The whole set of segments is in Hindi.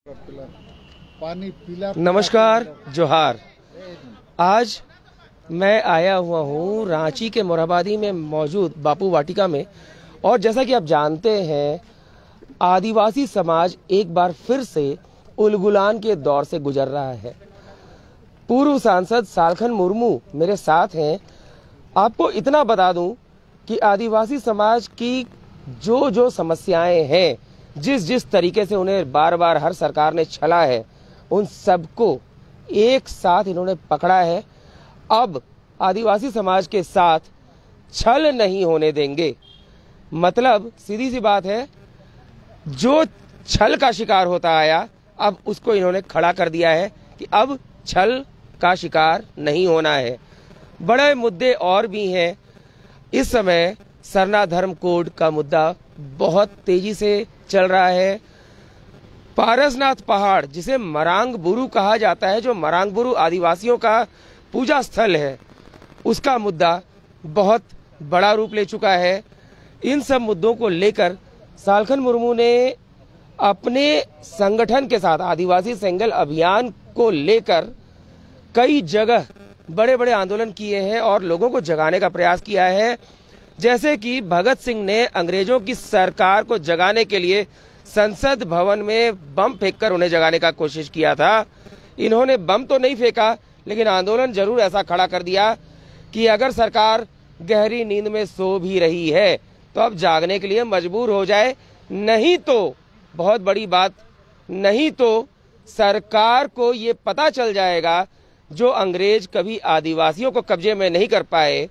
पानी पीला। नमस्कार, जोहार। आज मैं आया हुआ हूँ रांची के मोरहाबादी में मौजूद बापू वाटिका में, और जैसा कि आप जानते हैं आदिवासी समाज एक बार फिर से उलगुलान के दौर से गुजर रहा है। पूर्व सांसद सालखन मुर्मू मेरे साथ हैं। आपको इतना बता दूं कि आदिवासी समाज की जो समस्याएं हैं, जिस तरीके से उन्हें बार बार हर सरकार ने छला है, उन सबको एक साथ इन्होंने पकड़ा है। अब आदिवासी समाज के साथ छल नहीं होने देंगे। मतलब सीधी सी बात है, जो छल का शिकार होता आया अब उसको इन्होंने खड़ा कर दिया है कि अब छल का शिकार नहीं होना है। बड़े मुद्दे और भी हैं। इस समय सरना धर्म कोड का मुद्दा बहुत तेजी से चल रहा है। पारसनाथ पहाड़, जिसे मरांग बुरु कहा जाता है, जो मरांग बुरु आदिवासियों का पूजा स्थल है, उसका मुद्दा बहुत बड़ा रूप ले चुका है। इन सब मुद्दों को लेकर सालखन मुर्मू ने अपने संगठन के साथ आदिवासी सेंगल अभियान को लेकर कई जगह बड़े बड़े आंदोलन किए हैं और लोगों को जगाने का प्रयास किया है। जैसे कि भगत सिंह ने अंग्रेजों की सरकार को जगाने के लिए संसद भवन में बम फेंककर उन्हें जगाने का कोशिश किया था। इन्होंने बम तो नहीं फेंका, लेकिन आंदोलन जरूर ऐसा खड़ा कर दिया कि अगर सरकार गहरी नींद में सो भी रही है तो अब जागने के लिए मजबूर हो जाए, नहीं तो बहुत बड़ी बात, नहीं तो सरकार को ये पता चल जाएगा जो अंग्रेज कभी आदिवासियों को कब्जे में नहीं कर पाए,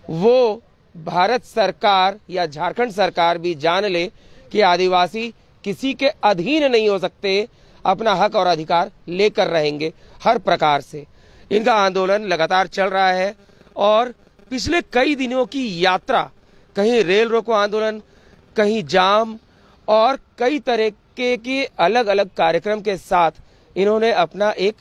वो भारत सरकार या झारखंड सरकार भी जान ले कि आदिवासी किसी के अधीन नहीं हो सकते, अपना हक और अधिकार लेकर रहेंगे हर प्रकार से। इनका आंदोलन लगातार चल रहा है और पिछले कई दिनों की यात्रा, कहीं रेल रोको आंदोलन, कहीं जाम और कई तरह के अलग अलग कार्यक्रम के साथ इन्होंने अपना एक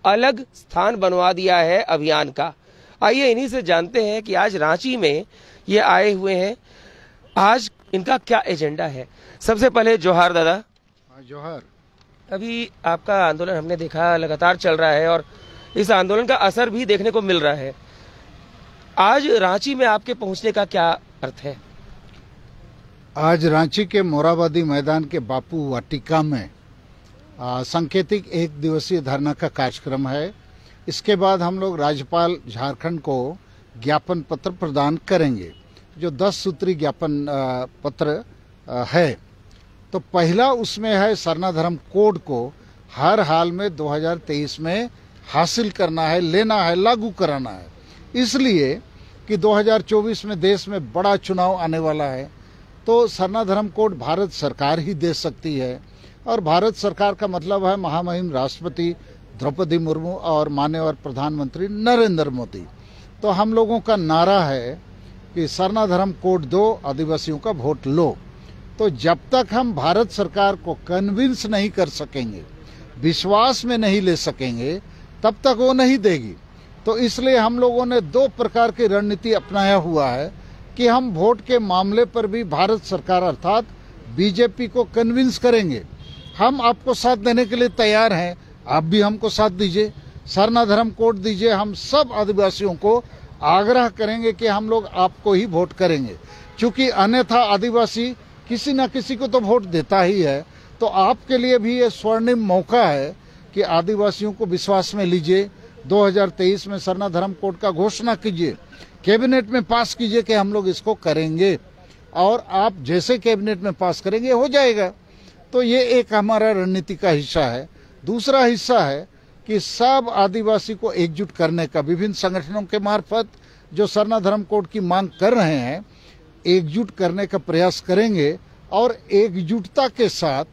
अलग स्थान बनवा दिया है अभियान का। आइए इन्हीं से जानते हैं कि आज रांची में ये आए हुए हैं, आज इनका क्या एजेंडा है। सबसे पहले जोहार दादा। जोहार। अभी आपका आंदोलन हमने देखा लगातार चल रहा है और इस आंदोलन का असर भी देखने को मिल रहा है। आज रांची में आपके पहुंचने का क्या अर्थ है? आज रांची के मोरहाबादी मैदान के बापू वाटिका में सांकेतिक एक दिवसीय धरना का कार्यक्रम है। इसके बाद हम लोग राज्यपाल झारखंड को ज्ञापन पत्र प्रदान करेंगे, जो 10 सूत्री ज्ञापन पत्र है। तो पहला उसमें है सरना धर्म कोड को हर हाल में 2023 में हासिल करना है, लेना है, लागू कराना है। इसलिए कि 2024 में देश में बड़ा चुनाव आने वाला है, तो सरना धर्म कोड भारत सरकार ही दे सकती है। और भारत सरकार का मतलब है महामहिम राष्ट्रपति द्रौपदी मुर्मू और माननीय प्रधानमंत्री नरेंद्र मोदी। तो हम लोगों का नारा है कि सरना धर्म कोड दो, आदिवासियों का वोट लो। तो जब तक हम भारत सरकार को कन्विंस नहीं कर सकेंगे, विश्वास में नहीं ले सकेंगे, तब तक वो नहीं देगी। तो इसलिए हम लोगों ने 2 प्रकार की रणनीति अपनाया हुआ है कि हम वोट के मामले पर भी भारत सरकार अर्थात बीजेपी को कन्विंस करेंगे। हम आपको साथ देने के लिए तैयार हैं, आप भी हमको साथ दीजिए, सरना धर्म कोड दीजिए। हम सब आदिवासियों को आग्रह करेंगे कि हम लोग आपको ही वोट करेंगे, क्योंकि अन्यथा आदिवासी किसी न किसी को तो वोट देता ही है। तो आपके लिए भी ये स्वर्णिम मौका है कि आदिवासियों को विश्वास में लीजिए। 2023 में सरना धर्म कोड का घोषणा कीजिए, कैबिनेट में पास कीजिए कि हम लोग इसको करेंगे, और आप जैसे कैबिनेट में पास करेंगे हो जाएगा। तो ये एक हमारा रणनीति का हिस्सा है। दूसरा हिस्सा है कि सब आदिवासी को एकजुट करने का, विभिन्न संगठनों के मार्फत जो सरना धर्म कोड की मांग कर रहे हैं, एकजुट करने का प्रयास करेंगे। और एकजुटता के साथ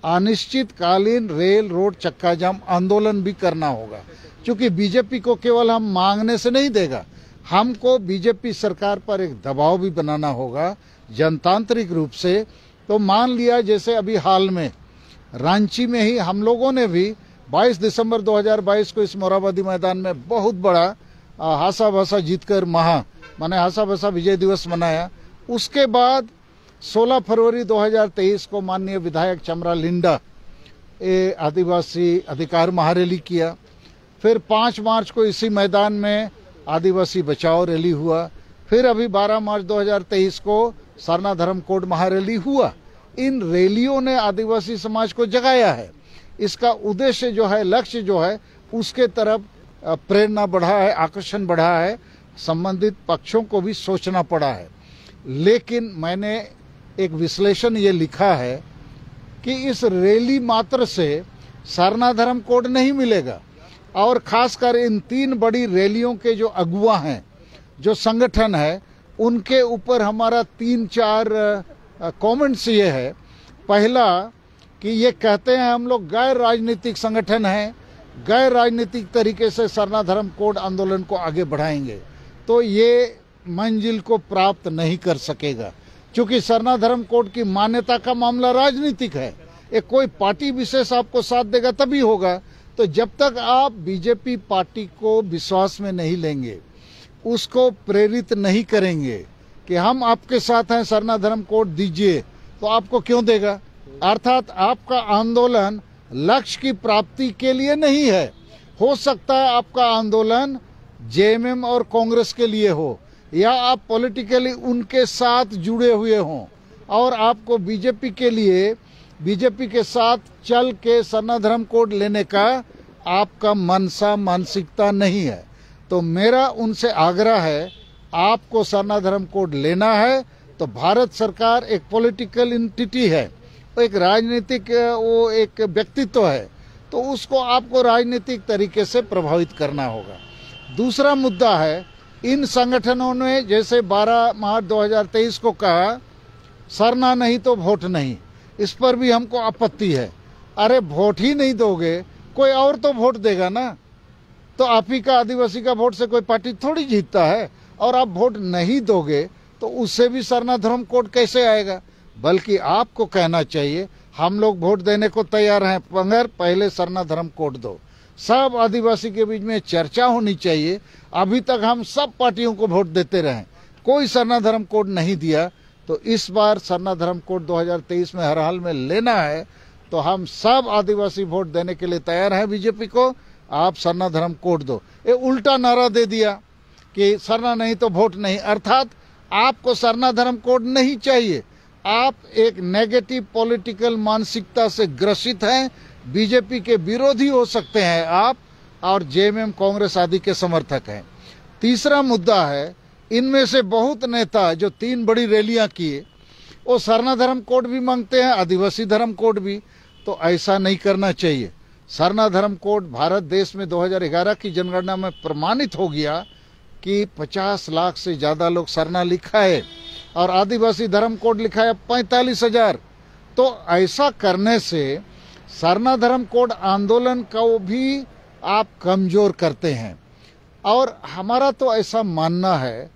अनिश्चितकालीन रेल रोड चक्का जाम आंदोलन भी करना होगा, क्योंकि बीजेपी को केवल हम मांगने से नहीं देगा, हमको बीजेपी सरकार पर एक दबाव भी बनाना होगा जनतांत्रिक रूप से। तो मान लिया जैसे अभी हाल में रांची में ही हम लोगों ने भी 22 दिसंबर 2022 को इस मोरहाबादी मैदान में बहुत बड़ा हासा भासा जीतकर माने हासा भासा विजय दिवस मनाया। उसके बाद 16 फरवरी 2023 को माननीय विधायक चमरा लिंडा आदिवासी अधिकार महारैली किया। फिर 5 मार्च को इसी मैदान में आदिवासी बचाओ रैली हुआ। फिर अभी 12 मार्च 2023 को सरना धर्म कोड महारैली हुआ। इन रैलियों ने आदिवासी समाज को जगाया है। इसका उद्देश्य जो है, लक्ष्य जो है, उसके तरफ प्रेरणा बढ़ा है, आकर्षण बढ़ा है। संबंधित पक्षों को भी सोचना पड़ा है। लेकिन मैंने एक विश्लेषण ये लिखा है कि इस रैली मात्र से सरना धर्म कोड नहीं मिलेगा, और खासकर इन 3 बड़ी रैलियों के जो अगुवा हैं, जो संगठन है, उनके ऊपर हमारा 3-4 कमेंट्स ये है। पहला कि ये कहते हैं हम लोग गैर राजनीतिक संगठन हैं, गैर राजनीतिक तरीके से सरना धर्म कोड आंदोलन को आगे बढ़ाएंगे, तो ये मंजिल को प्राप्त नहीं कर सकेगा, क्योंकि सरना धर्म कोड की मान्यता का मामला राजनीतिक है। एक कोई पार्टी विशेष आपको साथ देगा तभी होगा। तो जब तक आप बीजेपी पार्टी को विश्वास में नहीं लेंगे, उसको प्रेरित नहीं करेंगे कि हम आपके साथ हैं, सरना धर्म कोड दीजिए, तो आपको क्यों देगा? अर्थात आपका आंदोलन लक्ष्य की प्राप्ति के लिए नहीं है। हो सकता है आपका आंदोलन जेएमएम और कांग्रेस के लिए हो, या आप पॉलिटिकली उनके साथ जुड़े हुए हों, और आपको बीजेपी के साथ चल के सरना धर्म कोड लेने का आपका मनसा मानसिकता नहीं है। तो मेरा उनसे आग्रह है, आपको सरना धर्म कोड लेना है तो भारत सरकार एक पॉलिटिकल एंटिटी है, एक राजनीतिक वो एक व्यक्तित्व है, तो उसको आपको राजनीतिक तरीके से प्रभावित करना होगा। दूसरा मुद्दा है, इन संगठनों ने जैसे 12 मार्च 2023 को कहा सरना नहीं तो वोट नहीं, इस पर भी हमको आपत्ति है। अरे वोट ही नहीं दोगे, कोई और तो वोट देगा ना। तो आप ही का आदिवासी का वोट से कोई पार्टी थोड़ी जीतता है, और आप वोट नहीं दोगे तो उससे भी सरना धर्म कोड कैसे आएगा? बल्कि आपको कहना चाहिए हम लोग वोट देने को तैयार हैं, मगर पहले सरना धर्म कोड दो। सब आदिवासी के बीच में चर्चा होनी चाहिए। अभी तक हम सब पार्टियों को वोट देते रहे, कोई सरना धर्म कोड नहीं दिया। तो इस बार सरना धर्म कोड 2023 में हर हाल में लेना है, तो हम सब आदिवासी वोट देने के लिए तैयार हैं बीजेपी को। आप सरना धर्म कोड दो। ये उल्टा नारा दे दिया कि सरना नहीं तो वोट नहीं, अर्थात आपको सरना धर्म कोड नहीं चाहिए। आप एक नेगेटिव पॉलिटिकल मानसिकता से ग्रसित हैं, बीजेपी के विरोधी हो सकते हैं आप, और जेएमएम कांग्रेस आदि के समर्थक हैं। तीसरा मुद्दा है, इनमें से बहुत नेता जो 3 बड़ी रैलियां किए, वो सरना धर्म कोड भी मांगते हैं, आदिवासी धर्म कोड भी। तो ऐसा नहीं करना चाहिए। सरना धर्म कोड भारत देश में 2011 की जनगणना में प्रमाणित हो गया कि 50 लाख से ज्यादा लोग सरना लिखा है, और आदिवासी धर्म कोड लिखा है 45,000। तो ऐसा करने से सरना धर्म कोड आंदोलन को भी आप कमजोर करते हैं। और हमारा तो ऐसा मानना है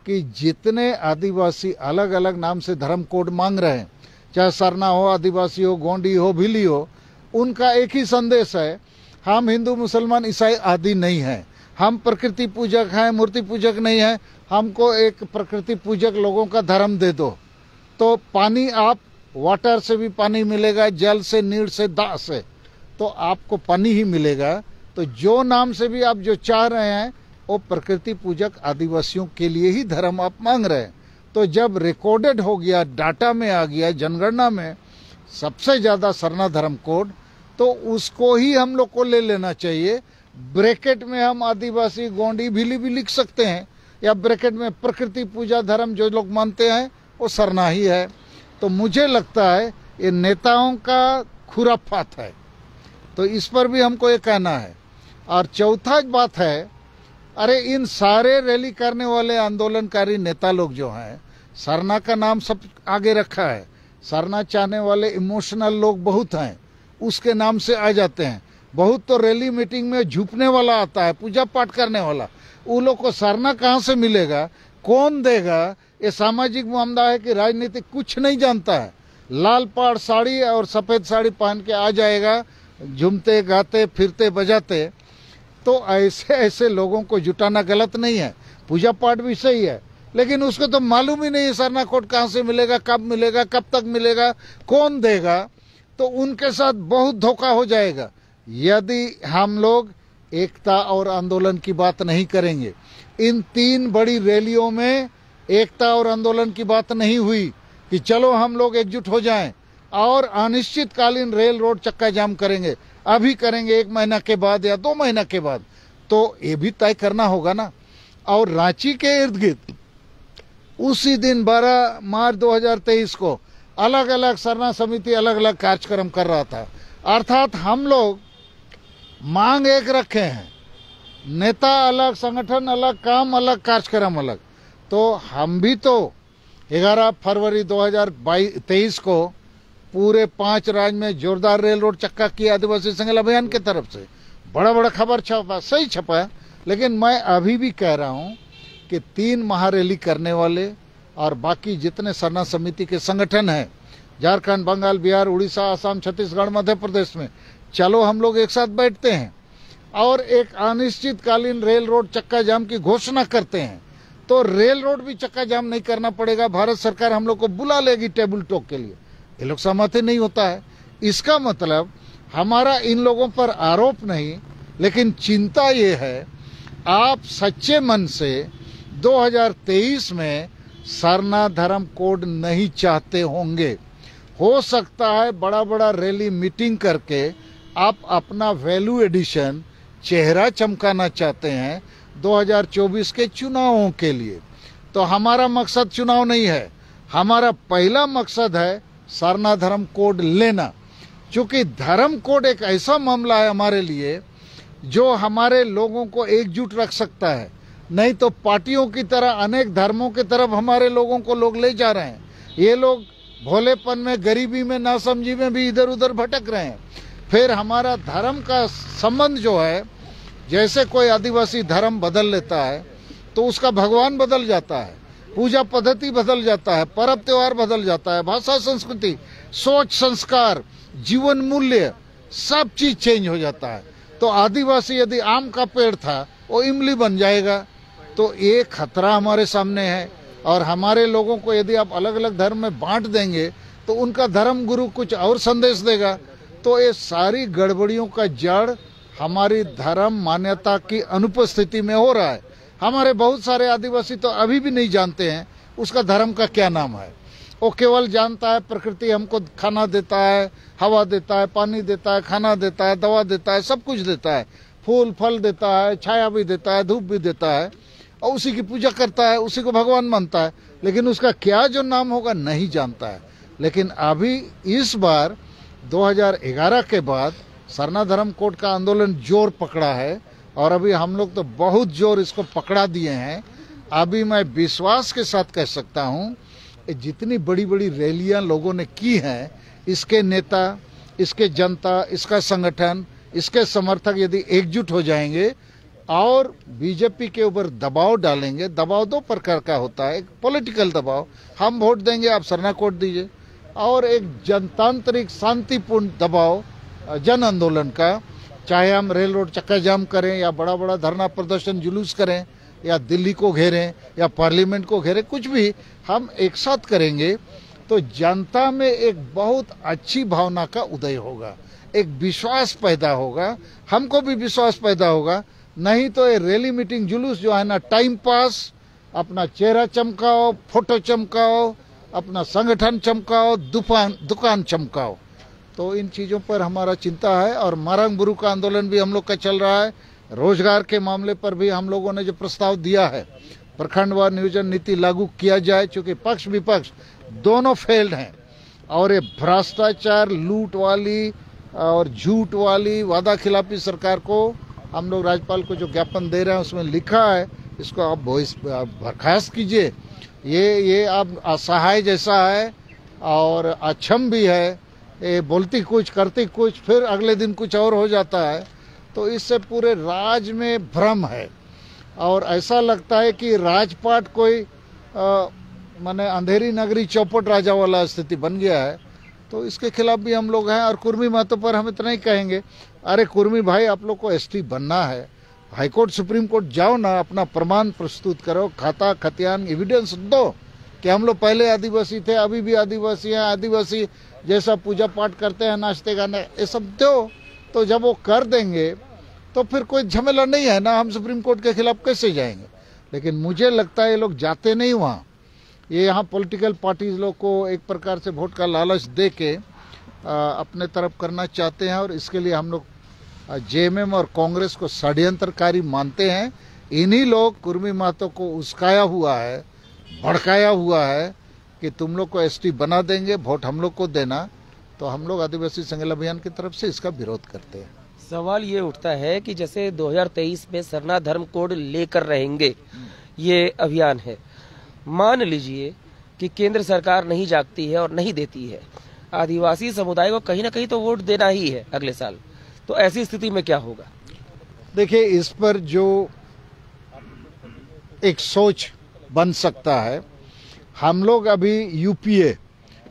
कि जितने आदिवासी अलग अलग नाम से धर्म कोड मांग रहे हैं, चाहे सरना हो, आदिवासी हो, गोंडी हो, भिली हो, उनका एक ही संदेश है, हम हिंदू मुसलमान ईसाई आदि नहीं हैं, हम प्रकृति पूजक हैं, मूर्ति पूजक नहीं हैं, हमको एक प्रकृति पूजक लोगों का धर्म दे दो। तो पानी, आप वाटर से भी पानी मिलेगा, जल से, नीर से, दाह से, तो आपको पानी ही मिलेगा। तो जो नाम से भी आप जो चाह रहे हैं, वो प्रकृति पूजक आदिवासियों के लिए ही धर्म आप मांग रहे हैं। तो जब रिकॉर्डेड हो गया, डाटा में आ गया, जनगणना में सबसे ज्यादा सरना धर्म कोड, तो उसको ही हम लोग को ले लेना चाहिए। ब्रैकेट में हम आदिवासी, गोंडी, भिली भी लिख सकते हैं, या ब्रैकेट में प्रकृति पूजा धर्म जो लोग मानते हैं वो सरना ही है। तो मुझे लगता है ये नेताओं का खुराफात है, तो इस पर भी हमको ये कहना है। और चौथा बात है, अरे इन सारे रैली करने वाले आंदोलनकारी नेता लोग जो हैं, सरना का नाम सब आगे रखा है, सरना चाहने वाले इमोशनल लोग बहुत हैं, उसके नाम से आ जाते हैं। बहुत तो रैली मीटिंग में झुकने वाला आता है, पूजा पाठ करने वाला, उन लोग को सरना कहाँ से मिलेगा, कौन देगा? ये सामाजिक मामला है कि राजनीतिक कुछ नहीं जानता है। लाल पाड़ साड़ी और सफेद साड़ी पहन के आ जाएगा, झूमते गाते फिरते बजाते। तो ऐसे ऐसे लोगों को जुटाना गलत नहीं है, पूजा पाठ भी सही है, लेकिन उसको तो मालूम ही नहीं है सरना कोड कहाँ से मिलेगा, कब मिलेगा, कब तक मिलेगा, कौन देगा। तो उनके साथ बहुत धोखा हो जाएगा यदि हम लोग एकता और आंदोलन की बात नहीं करेंगे। इन 3 बड़ी रैलियों में एकता और आंदोलन की बात नहीं हुई कि चलो हम लोग एकजुट हो जाएं और अनिश्चितकालीन रेल रोड चक्का जाम करेंगे, अभी करेंगे 1 महीना के बाद या 2 महीना के बाद, तो ये भी तय करना होगा ना। और रांची के इर्द गिर्द उसी दिन 12 मार्च 2023 को अलग अलग सरना समिति अलग अलग कार्यक्रम कर रहा था। अर्थात हम लोग मांग एक रखे हैं, नेता अलग, संगठन अलग, काम अलग, कार्यक्रम अलग। तो हम भी तो 11 फरवरी 2023 को पूरे 5 राज्य में जोरदार रेल रोड चक्का किया आदिवासी संगठन अभियान की तरफ से। बड़ा बड़ा खबर छपा, सही छपा, लेकिन मैं अभी भी कह रहा हूं कि 3 महारैली करने वाले और बाकी जितने सरना समिति के संगठन हैं झारखंड, बंगाल, बिहार, उड़ीसा, असम, छत्तीसगढ़, मध्य प्रदेश में, चलो हम लोग एक साथ बैठते हैं और एक अनिश्चितकालीन रेल रोड चक्का जाम की घोषणा करते हैं। तो रेल रोड भी चक्का जाम नहीं करना पड़ेगा, भारत सरकार हम लोग को बुला लेगी टेबल टॉक के लिए। ये लोग सहमति नहीं होता है। इसका मतलब हमारा इन लोगों पर आरोप नहीं, लेकिन चिंता ये है आप सच्चे मन से 2023 में सरना धर्म कोड नहीं चाहते होंगे। हो सकता है बड़ा बड़ा रैली मीटिंग करके आप अपना वैल्यू एडिशन चेहरा चमकाना चाहते हैं 2024 के चुनावों के लिए। तो हमारा मकसद चुनाव नहीं है, हमारा पहला मकसद है सरना धर्म कोड लेना। क्योंकि धर्म कोड एक ऐसा मामला है हमारे लिए जो हमारे लोगों को एकजुट रख सकता है। नहीं तो पार्टियों की तरह अनेक धर्मों की तरफ हमारे लोगों को लोग ले जा रहे हैं। ये लोग भोलेपन में, गरीबी में, नासमझी में भी इधर उधर भटक रहे हैं। फिर हमारा धर्म का संबंध जो है, जैसे कोई आदिवासी धर्म बदल लेता है तो उसका भगवान बदल जाता है, पूजा पद्धति बदल जाता है, पर्व त्योहार बदल जाता है, भाषा, संस्कृति, सोच, संस्कार, जीवन मूल्य, सब चीज चेंज हो जाता है। तो आदिवासी यदि आम का पेड़ था वो इमली बन जाएगा। तो ये खतरा हमारे सामने है। और हमारे लोगों को यदि आप अलग अलग धर्म में बांट देंगे तो उनका धर्म गुरु कुछ और संदेश देगा। तो ये सारी गड़बड़ियों का जड़ हमारी धर्म मान्यता की अनुपस्थिति में हो रहा है। हमारे बहुत सारे आदिवासी तो अभी भी नहीं जानते हैं उसका धर्म का क्या नाम है। वो केवल जानता है प्रकृति हमको खाना देता है, हवा देता है, पानी देता है, खाना देता है, दवा देता है, सब कुछ देता है, फूल फल देता है, छाया भी देता है, धूप भी देता है, और उसी की पूजा करता है, उसी को भगवान मानता है। लेकिन उसका क्या जो नाम होगा नहीं जानता है। लेकिन अभी इस बार 2011 के बाद सरना धर्म कोड का आंदोलन जोर पकड़ा है और अभी हम लोग तो बहुत जोर इसको पकड़ा दिए हैं। अभी मैं विश्वास के साथ कह सकता हूँ जितनी बड़ी बड़ी रैलियां लोगों ने की हैं, इसके नेता, इसके जनता, इसका संगठन, इसके समर्थक यदि एकजुट हो जाएंगे और बीजेपी के ऊपर दबाव डालेंगे। दबाव 2 प्रकार का होता है, एक पॉलिटिकल दबाव, हम वोट देंगे आप सरना कोड दीजिए, और एक जनतांत्रिक शांतिपूर्ण दबाव जन आंदोलन का, चाहे हम रेल रोड चक्का जाम करें या बड़ा बड़ा धरना प्रदर्शन जुलूस करें या दिल्ली को घेरें या पार्लियामेंट को घेरें, कुछ भी हम एक साथ करेंगे तो जनता में एक बहुत अच्छी भावना का उदय होगा, एक विश्वास पैदा होगा, हमको भी विश्वास पैदा होगा। नहीं तो ये रैली मीटिंग जुलूस जो है ना, टाइम पास, अपना चेहरा चमकाओ, फोटो चमकाओ, अपना संगठन चमकाओ, दुकान चमकाओ। तो इन चीजों पर हमारा चिंता है। और मारंग बुरु का आंदोलन भी हम लोग का चल रहा है। रोजगार के मामले पर भी हम लोगों ने जो प्रस्ताव दिया है, प्रखंडवार नियोजन नीति लागू किया जाए, क्योंकि पक्ष विपक्ष दोनों फेल्ड हैं और ये भ्रष्टाचार, लूट वाली और झूठ वाली वादा खिलाफी सरकार को हम लोग राज्यपाल को जो ज्ञापन दे रहे हैं उसमें लिखा है इसको आप बर्खास्त कीजिए। ये आप असहाय जैसा है और अक्षम भी है, ये बोलती कुछ करती कुछ, फिर अगले दिन कुछ और हो जाता है। तो इससे पूरे राज में भ्रम है और ऐसा लगता है कि राजपाट कोई माने अंधेरी नगरी चौपट राजा वाला स्थिति बन गया है। तो इसके खिलाफ भी हम लोग हैं। और कुर्मी महतो पर हम इतना ही कहेंगे, अरे कुर्मी भाई आप लोग को एसटी बनना है, हाईकोर्ट सुप्रीम कोर्ट जाओ ना, अपना प्रमाण प्रस्तुत करो, खाता खतियान एविडेंस दो कि हम लोग पहले आदिवासी थे, अभी भी आदिवासी हैं, आदिवासी जैसा पूजा पाठ करते हैं, नाश्ते गाने, ये सब दो। तो जब वो कर देंगे तो फिर कोई झमेला नहीं है ना, हम सुप्रीम कोर्ट के खिलाफ कैसे जाएंगे। लेकिन मुझे लगता है ये लोग जाते नहीं वहाँ, ये यहाँ पॉलिटिकल पार्टीज लोग को एक प्रकार से वोट का लालच दे के अपने तरफ करना चाहते हैं। और इसके लिए हम लोग जेएमएम और कांग्रेस को षड्यंत्रकारी मानते हैं। इन्हीं लोग कुर्मी महतो को उस्काया हुआ है, भड़काया हुआ है कि तुम लोग को एसटी बना देंगे, वोट हम लोग को देना। तो हम लोग आदिवासी संगठन अभियान की तरफ से इसका विरोध करते हैं। सवाल ये उठता है कि जैसे 2023 में सरना धर्म कोड लेकर रहेंगे, ये अभियान है, मान लीजिए कि केंद्र सरकार नहीं जागती है और नहीं देती है, आदिवासी समुदाय को कहीं ना कहीं तो वोट देना ही है अगले साल, तो ऐसी स्थिति में क्या होगा? देखिए, इस पर जो एक सोच बन सकता है, हम लोग अभी यूपीए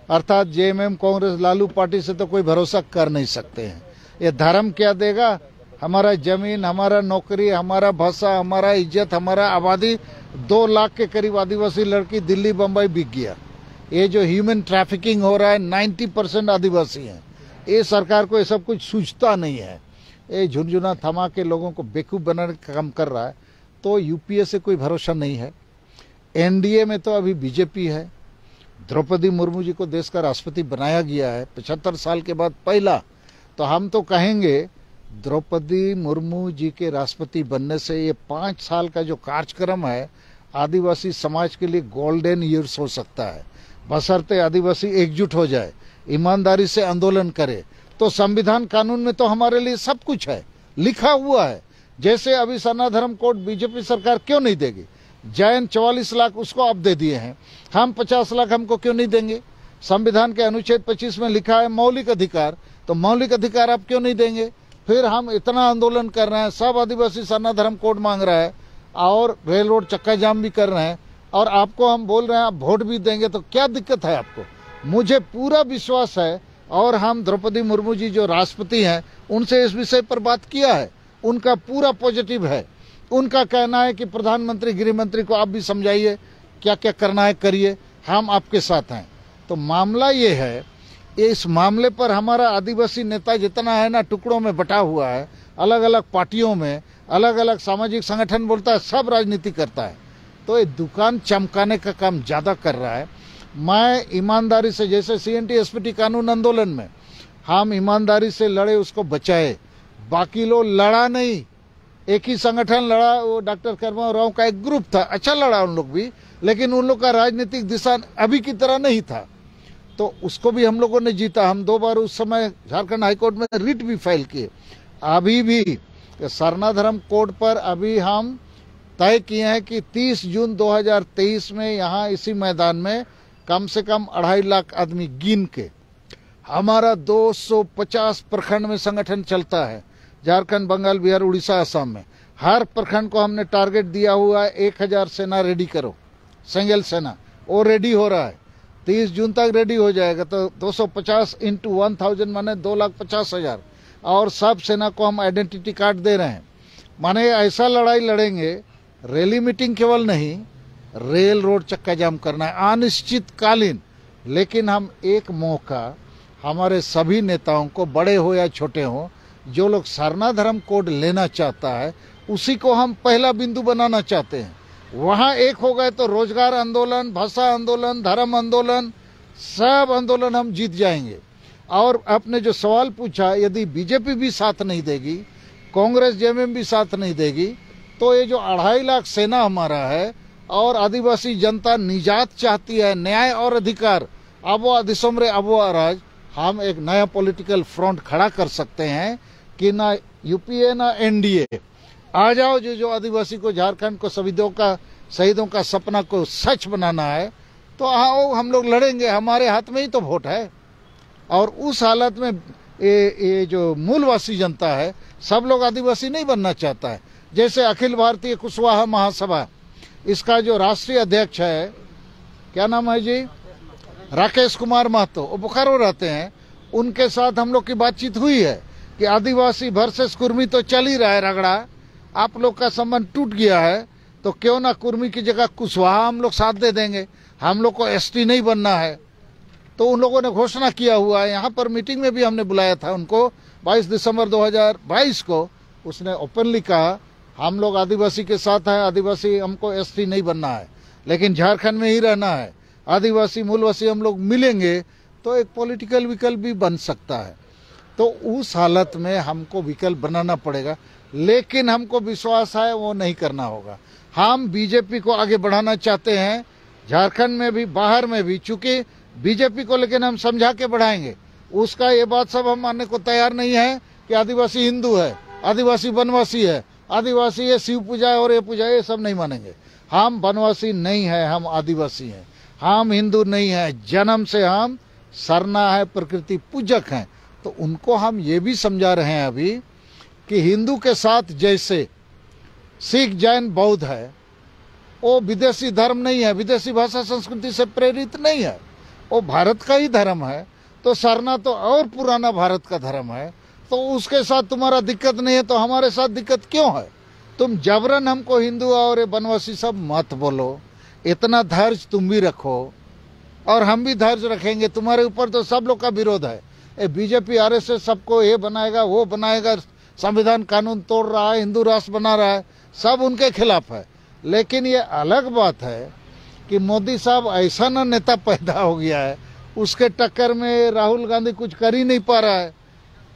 अर्थात जेएमएम कांग्रेस लालू पार्टी से तो कोई भरोसा कर नहीं सकते हैं। ये धर्म क्या देगा? हमारा जमीन, हमारा नौकरी, हमारा भाषा, हमारा इज्जत, हमारा आबादी। 2 लाख के करीब आदिवासी लड़की दिल्ली बम्बई बिक गया। ये जो ह्यूमन ट्रैफिकिंग हो रहा है, 90% आदिवासी हैं। ये सरकार को ये सब कुछ सूझता नहीं है, ये झुनझुना थमा के लोगों को बेवकूफ बनाने का काम कर रहा है। तो यूपीए से कोई भरोसा नहीं है। एनडीए में तो अभी बीजेपी है। द्रौपदी मुर्मू जी को देश का राष्ट्रपति बनाया गया है 75 साल के बाद पहला। तो हम तो कहेंगे द्रौपदी मुर्मू जी के राष्ट्रपति बनने से ये 5 साल का जो कार्यक्रम है आदिवासी समाज के लिए गोल्डन ईयर्स हो सकता है, बशर्ते आदिवासी एकजुट हो जाए, ईमानदारी से आंदोलन करे। तो संविधान कानून में तो हमारे लिए सब कुछ है, लिखा हुआ है। जैसे अभी सरना धर्म कोड बीजेपी सरकार क्यों नहीं देगी? जैन 44 लाख उसको अब दे दिए हैं, हम 50 लाख हमको क्यों नहीं देंगे? संविधान के अनुच्छेद 25 में लिखा है मौलिक अधिकार, तो मौलिक अधिकार आप क्यों नहीं देंगे? फिर हम इतना आंदोलन कर रहे हैं, सब आदिवासी सरना धर्म कोड मांग रहा है और रेल रोड चक्का जाम भी कर रहे हैं, और आपको हम बोल रहे हैं आप वोट भी देंगे, तो क्या दिक्कत है आपको? मुझे पूरा विश्वास है, और हम द्रौपदी मुर्मू जी जो राष्ट्रपति हैं उनसे इस विषय पर बात किया है, उनका पूरा पॉजिटिव है। उनका कहना है कि प्रधानमंत्री गृह मंत्री को आप भी समझाइए, क्या क्या करना है करिए, हम आपके साथ हैं। तो मामला ये है, इस मामले पर हमारा आदिवासी नेता जितना है ना टुकड़ों में बटा हुआ है, अलग अलग पार्टियों में, अलग अलग सामाजिक संगठन बोलता है, सब राजनीति करता है। तो ये दुकान चमकाने का काम ज्यादा कर रहा है। मैं ईमानदारी से, जैसे सीएनटी एसपीटी कानून आंदोलन में हम ईमानदारी से लड़े, उसको बचाए, बाकी लोग लड़ा नहीं। एक ही संगठन लड़ा, वो डॉक्टर कर्मा राव का एक ग्रुप था, अच्छा लड़ा उन लोग भी, लेकिन उन लोग का राजनीतिक दिशा अभी की तरह नहीं था, तो उसको भी हम लोगों ने जीता। हम 2 बार उस समय झारखंड हाईकोर्ट में रिट भी फाइल किए। अभी भी सरना धर्म कोड पर अभी हम तय किए हैं कि 30 जून 2023 में यहाँ इसी मैदान में कम से कम 2.5 लाख आदमी गिन के, हमारा 250 प्रखंड में संगठन चलता है, झारखंड, बंगाल, बिहार, उड़ीसा, असम में। हर प्रखंड को हमने टारगेट दिया हुआ है, 1000 सेना रेडी करो, सिंगल सेना, वो रेडी हो रहा है, 30 जून तक रेडी हो जाएगा। तो 250 इंटू 1000 माने 2,50,000, और सब सेना को हम आइडेंटिटी कार्ड दे रहे हैं। माने ऐसा लड़ाई लड़ेंगे, रैली मीटिंग केवल नहीं, रेल रोड चक्का जाम करना है अनिश्चितकालीन। लेकिन हम एक मौका हमारे सभी नेताओं को, बड़े हो या छोटे हो, जो लोग सरना धर्म कोड लेना चाहता है उसी को हम पहला बिंदु बनाना चाहते हैं। वहां एक हो गए तो रोजगार आंदोलन, भाषा आंदोलन, धर्म आंदोलन, सब आंदोलन हम जीत जाएंगे। और आपने जो सवाल पूछा, यदि बीजेपी भी साथ नहीं देगी, कांग्रेस जेएमएम भी साथ नहीं देगी, तो ये जो 2.5 लाख सेना हमारा है और आदिवासी जनता निजात चाहती है, न्याय और अधिकार, आबोआ दिसोम रे आबोआ राज, हम एक नया पॉलिटिकल फ्रंट खड़ा कर सकते हैं कि ना यूपीए ना एनडीए। आ जाओ, जो आदिवासी को, झारखंड को, शहीदों का सपना को सच बनाना है, तो आओ हम लोग लड़ेंगे। हमारे हाथ में ही तो वोट है। और उस हालत में ये जो मूलवासी जनता है, सब लोग आदिवासी नहीं बनना चाहता है। जैसे अखिल भारतीय कुशवाहा महासभा, इसका जो राष्ट्रीय अध्यक्ष है, क्या नाम है जी, राकेश कुमार महतो, वो बोकारो रहते हैं। उनके साथ हम लोग की बातचीत हुई है कि आदिवासी वर्सेस कुर्मी तो चल ही रहा है रगड़ा, आप लोग का संबंध टूट गया है, तो क्यों ना कुर्मी की जगह कुशवाहा हम लोग साथ दे देंगे, हम लोग को एसटी नहीं बनना है। तो उन लोगों ने घोषणा किया हुआ है, यहाँ पर मीटिंग में भी हमने बुलाया था उनको 22 दिसंबर 2022 को। उसने ओपनली कहा हम लोग आदिवासी के साथ हैं, आदिवासी हमको एसटी नहीं बनना है, लेकिन झारखंड में ही रहना है, आदिवासी मूलवासी हम लोग मिलेंगे तो एक पॉलिटिकल विकल्प भी बन सकता है। तो उस हालत में हमको विकल्प बनाना पड़ेगा, लेकिन हमको विश्वास है वो नहीं करना होगा। हम बीजेपी को आगे बढ़ाना चाहते हैं, झारखंड में भी बाहर में भी, चूंकि बीजेपी को लेकिन हम समझा के बढ़ाएंगे। उसका ये बात सब हम मानने को तैयार नहीं है कि आदिवासी हिंदू है, आदिवासी वनवासी है, आदिवासी ये शिव पूजा है और ये पूजा है, ये सब नहीं मानेंगे। हम वनवासी नहीं है, हम आदिवासी हैं, हम हिंदू नहीं है, जन्म से हम सरना है, प्रकृति पूजक हैं। तो उनको हम ये भी समझा रहे हैं अभी कि हिंदू के साथ जैसे सिख जैन बौद्ध है, वो विदेशी धर्म नहीं है, विदेशी भाषा संस्कृति से प्रेरित नहीं है, वो भारत का ही धर्म है। तो सरना तो और पुराना भारत का धर्म है, तो उसके साथ तुम्हारा दिक्कत नहीं है, तो हमारे साथ दिक्कत क्यों है? तुम जबरन हमको हिंदू और वनवासी सब मत बोलो, इतना धैर्य तुम भी रखो और हम भी धैर्य रखेंगे। तुम्हारे ऊपर तो सब लोग का विरोध है, बीजेपी आरएसएस सबको ये बनाएगा वो बनाएगा, संविधान कानून तोड़ रहा है, हिंदू राष्ट्र बना रहा है, सब उनके खिलाफ है। लेकिन ये अलग बात है कि मोदी साहब ऐसा ना नेता पैदा हो गया है, उसके टक्कर में राहुल गांधी कुछ कर ही नहीं पा रहा है।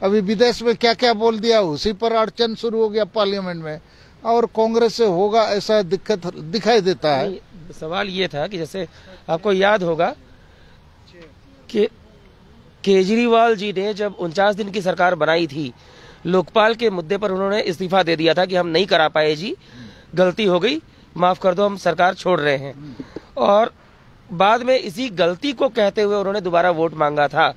अभी विदेश में क्या क्या बोल दिया, उसी पर अड़चन शुरू हो गया पार्लियामेंट में, और कांग्रेस से होगा ऐसा दिक्कत दिखाई देता है। सवाल ये था कि जैसे आपको याद होगा कि केजरीवाल जी ने जब 49 दिन की सरकार बनाई थी, लोकपाल के मुद्दे पर उन्होंने इस्तीफा दे दिया था कि हम नहीं करा पाए जी, गलती हो गई, माफ कर दो, हम सरकार छोड़ रहे हैं। और बाद में इसी गलती को कहते हुए उन्होंने दोबारा वोट मांगा था।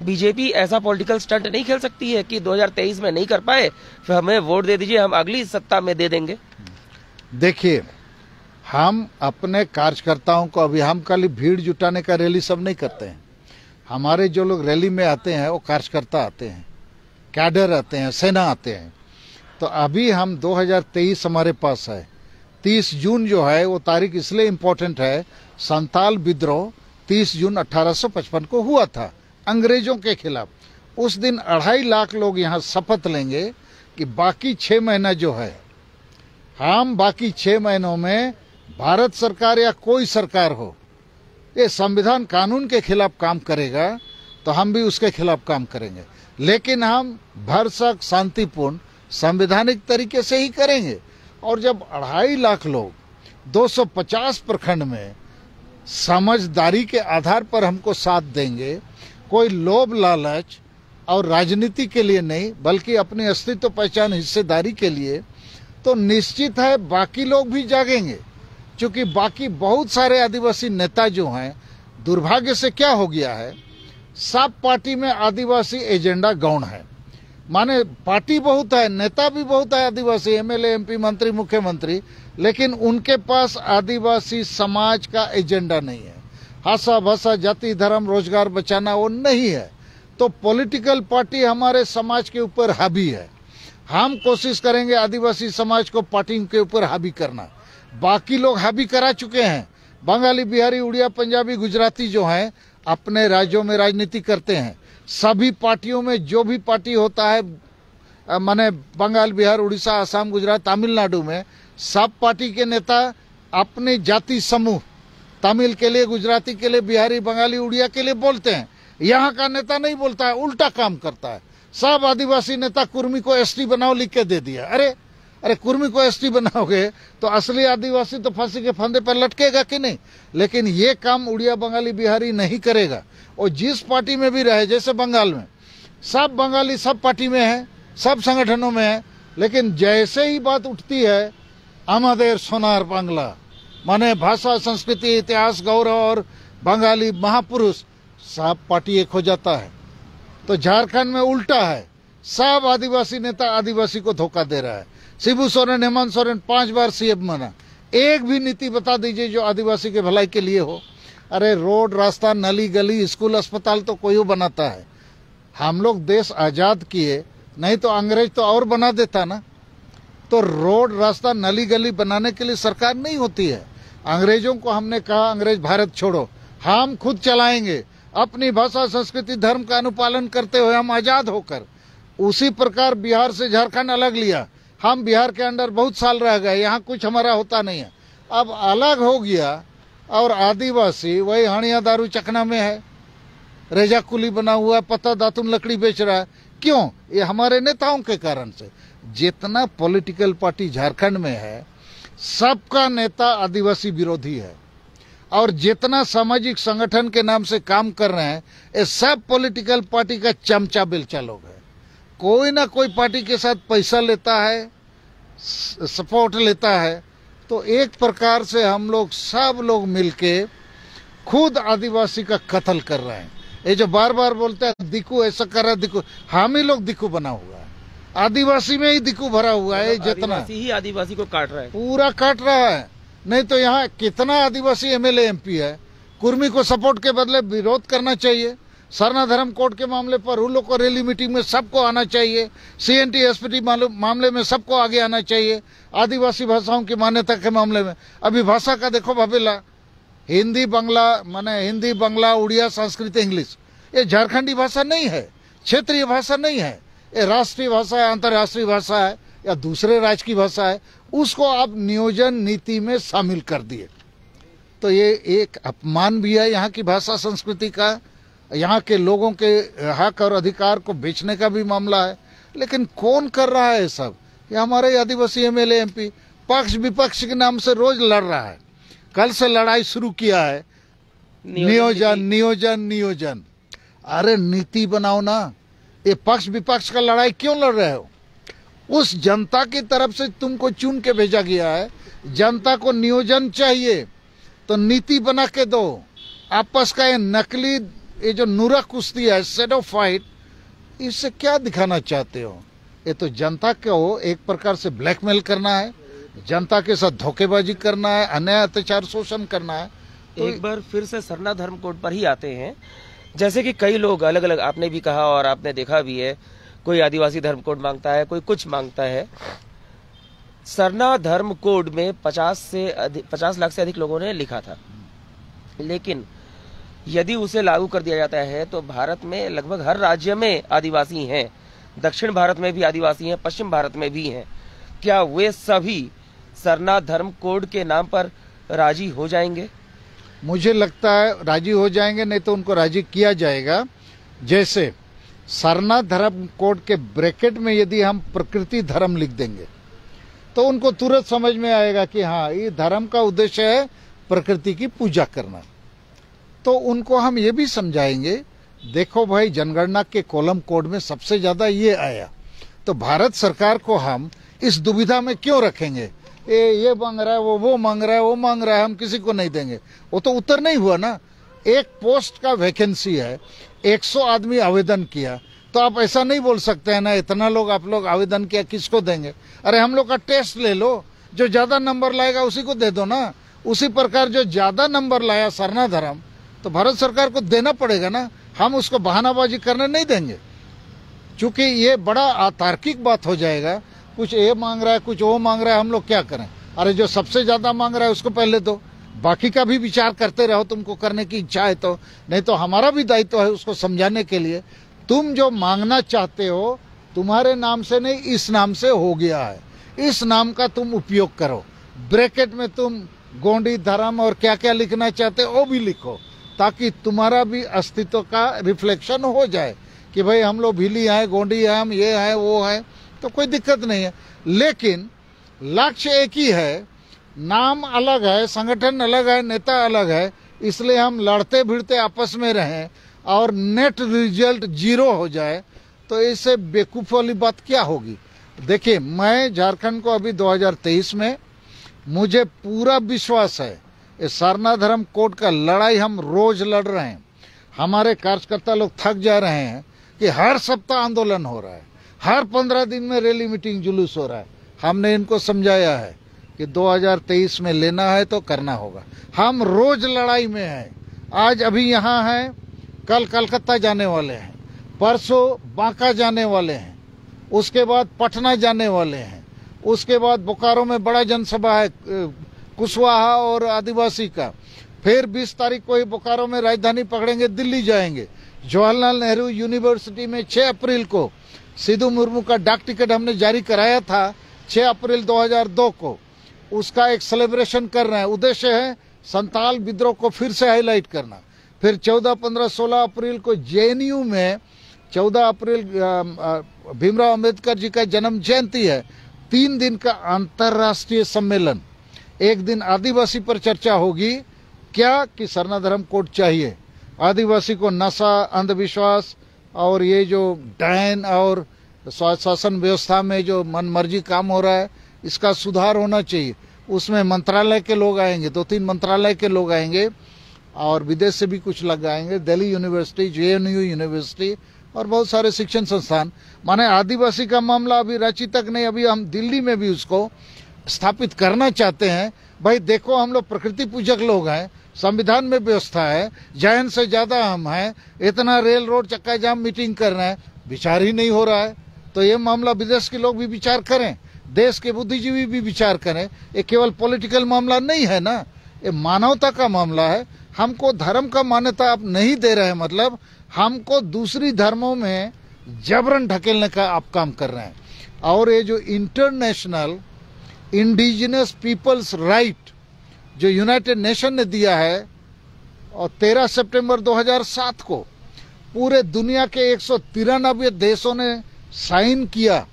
बीजेपी ऐसा पॉलिटिकल स्टंट नहीं खेल सकती है कि 2023 में नहीं कर पाए, फिर हमें वोट दे दीजिए, हम अगली सत्ता में दे देंगे। देखिए, हम अपने कार्यकर्ताओं को, अभी हम खाली भीड़ जुटाने का रैली सब नहीं करते हैं। हमारे जो लोग रैली में आते हैं वो कार्यकर्ता आते हैं, कैडर आते हैं, सेना आते हैं। तो अभी हम 2023 हमारे पास है, 30 जून जो है वो तारीख इसलिए इम्पोर्टेंट है, संताल विद्रोह 30 जून 1855 को हुआ था अंग्रेजों के खिलाफ। उस दिन 2.5 लाख लोग यहाँ शपथ लेंगे कि बाकी 6 महीना जो है, हम बाकी 6 महीनों में भारत सरकार या कोई सरकार हो, ये संविधान कानून के खिलाफ काम करेगा तो हम भी उसके खिलाफ काम करेंगे, लेकिन हम भरसक शांतिपूर्ण संवैधानिक तरीके से ही करेंगे। और जब 2.5 लाख लोग 250 प्रखंड में समझदारी के आधार पर हमको साथ देंगे, कोई लोभ लालच और राजनीति के लिए नहीं बल्कि अपनी अस्तित्व पहचान हिस्सेदारी के लिए, तो निश्चित है बाकी लोग भी जागेंगे। क्योंकि बाकी बहुत सारे आदिवासी नेता जो हैं, दुर्भाग्य से क्या हो गया है, सब पार्टी में आदिवासी एजेंडा गौण है। माने पार्टी बहुत है, नेता भी बहुत है आदिवासी, एमएलए, एमपी, मंत्री, मुख्यमंत्री, लेकिन उनके पास आदिवासी समाज का एजेंडा नहीं है। भाषा भाषा जाति धर्म रोजगार बचाना वो नहीं है। तो पॉलिटिकल पार्टी हमारे समाज के ऊपर हावी है। हम कोशिश करेंगे आदिवासी समाज को पार्टी के ऊपर हावी करना। बाकी लोग हावी करा चुके हैं। बंगाली, बिहारी, उड़िया, पंजाबी, गुजराती जो हैं अपने राज्यों में राजनीति करते हैं। सभी पार्टियों में जो भी पार्टी होता है, माने बंगाल, बिहार, उड़ीसा, असम, गुजरात, तमिलनाडु में सब पार्टी के नेता अपने जाति समूह, तमिल के लिए, गुजराती के लिए, बिहारी, बंगाली, उड़िया के लिए बोलते हैं। यहाँ का नेता नहीं बोलता है, उल्टा काम करता है। सब आदिवासी नेता कुर्मी को एसटी बनाओ लिख के दे दिया। अरे कुर्मी को एसटी बनाओगे तो असली आदिवासी तो फांसी के फंदे पर लटकेगा कि नहीं? लेकिन ये काम उड़िया, बंगाली, बिहारी नहीं करेगा। और जिस पार्टी में भी रहे, जैसे बंगाल में सब बंगाली सब पार्टी में है, सब संगठनों में है, लेकिन जैसे ही बात उठती है आमादेर सोनार बांग्ला, माने भाषा, संस्कृति, इतिहास, गौरव और बंगाली महापुरुष, सब पार्टी एक हो जाता है। तो झारखंड में उल्टा है, सब आदिवासी नेता आदिवासी को धोखा दे रहा है। शिबू सोरेन, हेमंत सोरेन 5 बार सीएम बना, एक भी नीति बता दीजिए जो आदिवासी के भलाई के लिए हो। अरे रोड, रास्ता, नली, गली, स्कूल, अस्पताल तो कोई बनाता है। हम लोग देश आजाद किए, नहीं तो अंग्रेज तो और बना देता ना। तो रोड, रास्ता, नली, गली बनाने के लिए सरकार नहीं होती है। अंग्रेजों को हमने कहा अंग्रेज भारत छोड़ो, हम खुद चलाएंगे। अपनी भाषा संस्कृति धर्म का अनुपालन करते हुए हम आजाद होकर, उसी प्रकार बिहार से झारखंड अलग लिया। हम बिहार के अंदर बहुत साल रह गए, यहाँ कुछ हमारा होता नहीं है। अब अलग हो गया और आदिवासी वही हणिया दारू चखना में है, रेजा कुली बना हुआ है, पत्ता दातुन लकड़ी बेच रहा है। क्यों? ये हमारे नेताओं के कारण से। जितना पॉलिटिकल पार्टी झारखंड में है, सबका नेता आदिवासी विरोधी है, और जितना सामाजिक संगठन के नाम से काम कर रहे हैं, ये सब पॉलिटिकल पार्टी का चमचा बेलचा लोग है। कोई ना कोई पार्टी के साथ पैसा लेता है, सपोर्ट लेता है। तो एक प्रकार से हम लोग सब लोग मिलके खुद आदिवासी का कत्ल कर रहे हैं। ये जो बार बार बोलते हैं दिक्कू ऐसा कर रहा है, दिक्कू, हम ही लोग दिक्कू बना हुआ है, आदिवासी में ही दिक्कू भरा हुआ है। जितना ही आदिवासी को काट रहा है, पूरा काट रहा है। नहीं तो यहाँ कितना आदिवासी एमएलए एमपी है। कुर्मी को सपोर्ट के बदले विरोध करना चाहिए। सरना धर्म कोड के मामले पर उन लोग को रैली मीटिंग में सबको आना चाहिए। सीएनटी एसपीटी मामले में सबको आगे आना चाहिए। आदिवासी भाषाओं की मान्यता के मामले में अभी भाषा का देखो भवेला, हिंदी बांग्ला, माने हिंदी बांग्ला उड़िया संस्कृत इंग्लिश, ये झारखंडी भाषा नहीं है, क्षेत्रीय भाषा नहीं है। ये राष्ट्रीय भाषा है, अंतर्राष्ट्रीय भाषा है, या दूसरे राज्य की भाषा है। उसको आप नियोजन नीति में शामिल कर दिए, तो ये एक अपमान भी है यहाँ की भाषा संस्कृति का। यहाँ के लोगों के हक और अधिकार को बेचने का भी मामला है। लेकिन कौन कर रहा है सब? ये हमारे आदिवासी एमएलए एमपी पक्ष विपक्ष के नाम से रोज लड़ रहा है। कल से लड़ाई शुरू किया है, नियोजन नियोजन नियोजन। अरे नीति बनाओ ना। ये पक्ष विपक्ष का लड़ाई क्यों लड़ रहे हो? उस जनता की तरफ से तुमको चुन के भेजा गया है, जनता को नियोजन चाहिए तो नीति बना के दो। आपस का ये नकली, ये जो नूरा कुश्ती है, शैडो फाइट, इससे क्या दिखाना चाहते हो? ये तो जनता को एक प्रकार से ब्लैकमेल करना है, जनता के साथ धोखेबाजी करना है, अन्याय अत्याचार शोषण करना है। तो एक बार फिर से सरना धर्म कोड पर ही आते हैं। जैसे कि कई लोग अलग अलग, आपने भी कहा और आपने देखा भी है, कोई आदिवासी धर्म कोड मांगता है, कोई कुछ मांगता है। सरना धर्म कोड में 50 लाख से अधिक लोगों ने लिखा था, लेकिन यदि उसे लागू कर दिया जाता है तो भारत में लगभग हर राज्य में आदिवासी हैं। दक्षिण भारत में भी आदिवासी हैं, पश्चिम भारत में भी हैं। क्या वे सभी सरना धर्म कोड के नाम पर राजी हो जाएंगे? मुझे लगता है राजी हो जाएंगे, नहीं तो उनको राजी किया जाएगा। जैसे सरना धर्म कोड के ब्रैकेट में यदि हम प्रकृति धर्म लिख देंगे तो उनको तुरंत समझ में आएगा कि हाँ, ये धर्म का उद्देश्य है प्रकृति की पूजा करना। तो उनको हम ये भी समझाएंगे, देखो भाई, जनगणना के कॉलम कोड में सबसे ज्यादा ये आया, तो भारत सरकार को हम इस दुविधा में क्यों रखेंगे? ये मांग रहा है, वो मांग रहा है, वो मांग रहा है, हम किसी को नहीं देंगे। वो तो उत्तर नहीं हुआ ना। एक पोस्ट का वैकेंसी है, 100 आदमी आवेदन किया, तो आप ऐसा नहीं बोल सकते हैं ना, इतना लोग आप लोग आवेदन किया, किसको देंगे? अरे हम लोग का टेस्ट ले लो, जो ज्यादा नंबर लाएगा उसी को दे दो ना। उसी प्रकार जो ज्यादा नंबर लाया सरना धर्म, तो भारत सरकार को देना पड़ेगा ना। हम उसको बहानाबाजी करने नहीं देंगे, क्योंकि ये बड़ा अतार्किक बात हो जाएगा। कुछ ये मांग रहा है, कुछ वो मांग रहा है, हम लोग क्या करें? अरे जो सबसे ज्यादा मांग रहा है उसको पहले दो, बाकी का भी विचार करते रहो, तुमको करने की इच्छा है तो। नहीं तो हमारा भी दायित्व है उसको समझाने के लिए। तुम जो मांगना चाहते हो, तुम्हारे नाम से नहीं, इस नाम से हो गया है, इस नाम का तुम उपयोग करो। ब्रैकेट में तुम गोंडी धर्म और क्या क्या लिखना चाहते हो वो भी लिखो, ताकि तुम्हारा भी अस्तित्व का रिफ्लेक्शन हो जाए कि भाई हम लोग भीली हैं, गोंडी हैं, हम ये है वो है, तो कोई दिक्कत नहीं है। लेकिन लक्ष्य एक ही है, नाम अलग है, संगठन अलग है, नेता अलग है, इसलिए हम लड़ते भिड़ते आपस में रहें और नेट रिजल्ट 0 हो जाए, तो इससे बेवकूफ़ वाली बात क्या होगी? देखिए, मैं झारखंड को अभी 2023 में, मुझे पूरा विश्वास है इस सरना धर्म कोड का लड़ाई हम रोज लड़ रहे हैं। हमारे कार्यकर्ता लोग थक जा रहे हैं कि हर सप्ताह आंदोलन हो रहा है, हर 15 दिन में रैली मीटिंग जुलूस हो रहा है। हमने इनको समझाया है कि 2023 में लेना है तो करना होगा। हम रोज लड़ाई में हैं। आज अभी यहाँ हैं, कल कलकत्ता जाने वाले हैं, परसों बांका जाने वाले हैं, उसके बाद पटना जाने वाले हैं, उसके बाद बोकारो में बड़ा जनसभा है कुशवाहा और आदिवासी का, फिर 20 तारीख को ही बोकारो में राजधानी पकड़ेंगे, दिल्ली जाएंगे। जवाहरलाल नेहरू यूनिवर्सिटी में 6 अप्रैल को सिद्धू मुर्मू का डाक टिकट हमने जारी कराया था 6 अप्रैल 2002 को, उसका एक सेलिब्रेशन कर रहे हैं। उद्देश्य है संताल विद्रोह को फिर से हाईलाइट करना। फिर 14, 15, 16 अप्रैल को जेएनयू में 14 अप्रैल भीमराव अंबेडकर जी का जन्म जयंती है। 3 दिन का अंतर्राष्ट्रीय सम्मेलन, एक दिन आदिवासी पर चर्चा होगी, क्या कि सरना धर्म कोड चाहिए। आदिवासी को नशा, अंधविश्वास और ये जो डायन और शासन व्यवस्था में जो मनमर्जी काम हो रहा है, इसका सुधार होना चाहिए। उसमें मंत्रालय के लोग आएंगे, 2-3 मंत्रालय के लोग आएंगे और विदेश से भी कुछ लग आएंगे, दिल्ली यूनिवर्सिटी, जेएनयू यूनिवर्सिटी और बहुत सारे शिक्षण संस्थान। माने आदिवासी का मामला अभी रांची तक नहीं, अभी हम दिल्ली में भी उसको स्थापित करना चाहते हैं। भाई देखो, हम लोग प्रकृति पूजक लोग हैं, संविधान में व्यवस्था है, जैन से ज्यादा हम हैं, इतना रेल रोड चक्का जाम मीटिंग कर रहे हैं, विचार ही नहीं हो रहा है। तो ये मामला विदेश के लोग भी विचार करें, देश के बुद्धिजीवी भी विचार करें। ये केवल पॉलिटिकल मामला नहीं है ना, ये मानवता का मामला है। हमको धर्म का मान्यता आप नहीं दे रहे हैं, मतलब हमको दूसरी धर्मों में जबरन ढकेलने का आप काम कर रहे हैं। और ये जो इंटरनेशनल इंडिजिनस पीपल्स राइट जो यूनाइटेड नेशन ने दिया है, और 13 सितंबर 2007 को पूरे दुनिया के 193 देशों ने साइन किया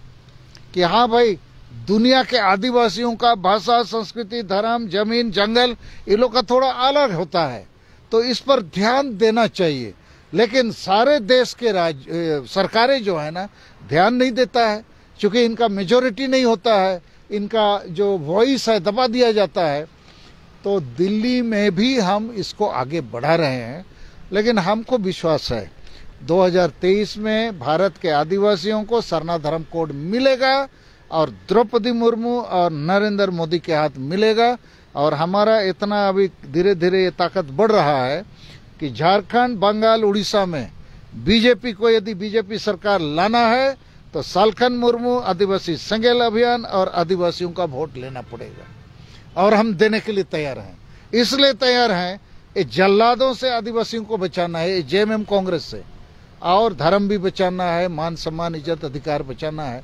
कि हाँ भाई, दुनिया के आदिवासियों का भाषा, संस्कृति, धर्म, जमीन, जंगल, ये लोग का थोड़ा अलग होता है, तो इस पर ध्यान देना चाहिए। लेकिन सारे देश के सरकारें जो है ना, ध्यान नहीं देता है, क्योंकि इनका मेजोरिटी नहीं होता है, इनका जो वॉइस है दबा दिया जाता है। तो दिल्ली में भी हम इसको आगे बढ़ा रहे हैं, लेकिन हमको विश्वास है 2023 में भारत के आदिवासियों को सरना धर्म कोड मिलेगा और द्रौपदी मुर्मू और नरेंद्र मोदी के हाथ मिलेगा। और हमारा इतना अभी धीरे धीरे ये ताकत बढ़ रहा है कि झारखंड, बंगाल, उड़ीसा में बीजेपी को यदि बीजेपी सरकार लाना है तो सालखन मुर्मू आदिवासी संगेल अभियान और आदिवासियों का वोट लेना पड़ेगा, और हम देने के लिए तैयार हैं। इसलिए तैयार हैं, ये जल्लादों से आदिवासियों को बचाना है, जेएमएम कांग्रेस से, और धर्म भी बचाना है, मान सम्मान, इज्जत, अधिकार बचाना है।